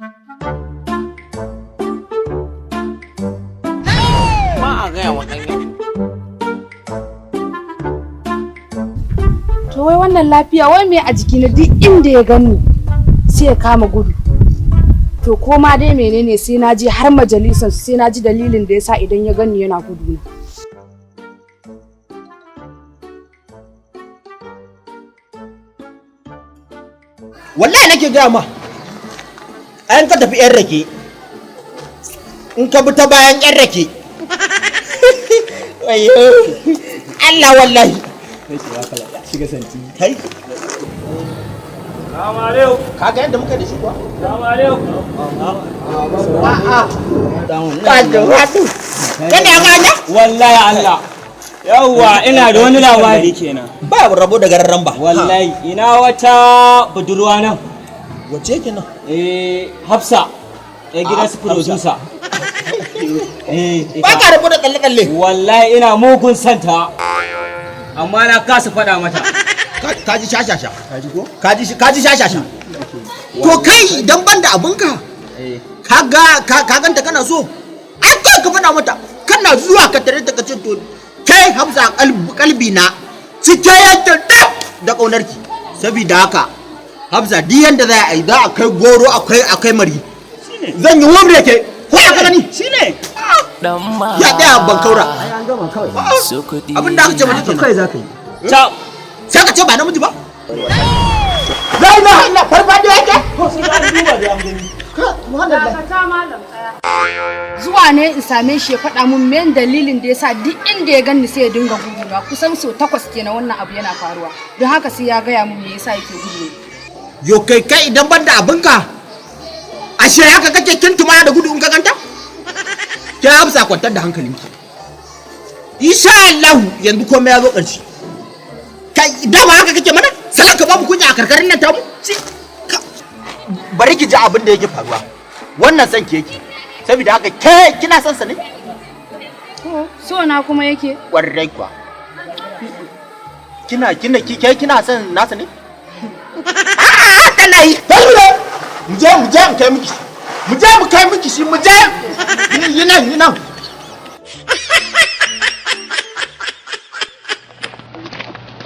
Ma a gaya wa ɗan yau. To wai wannan lafiya wai me a jiki na duk inda ya gani sai ya kama gudu. To ko ma dai menene sai na je har majalisar sai na ji dalilin da yasa idan ya gani yana gudu na. Wallahi nake gaya ma an ka tafi yan rake in ka bi ta bayan yan rake ayyo Allah wallahi shiga santi kai Salamu alaikum. kaga yadda muka da shi kuwa Salamu alaikum. wato kada ga Wallahi Allah. Yawwa ina da wani labari kenan. ba rabo daga rarran ba Wallahi ina wata budurwa nan. wace kenan Hafsa. Gidan su producer. ba ka rabo da tsalle Wallahi ina mugun santa. Amma na kasa faɗa mata. kaji shashasha kaji shashasha to kai idan ban da abinka ka ganta kana so ai kai ka faɗa mata kana zuwa ka tare ta kace to kai Hamza kalbi na cike yake da kaunarki saboda haka Hamza di yanda za a yi za a kai goro akai mari zan yi wamre ke ko ka gani shine ya daya ban kaura abin da aka ce mata kai za ka yi sai ka ce ba namiji ba zai na hanyar farfado yake ko sai ka duba da amgani Zuwa ne in same shi ya faɗa mun men dalilin da yasa duk inda ya ganni sai ya dinga gudu na kusan so 8 kenan wannan abu yana faruwa don haka sai ya gaya mun me yasa yake gudu. yo kai idan ban da abinka ashe haka kake kintuma da gudu in ka ganta ki Hafsa kwantar da hankalinki insha Allah yanzu komai ya zo ƙarshe kai dama haka kake mana sai ka babu kunya a karkarin nan tamu bari ki ji abin da yake faruwa wannan san ke yake saboda haka ke kina son sa ne So na kuma yake warrai kwa kina son nasa ne kana yi mu je mu kai miki shi mu je yi nan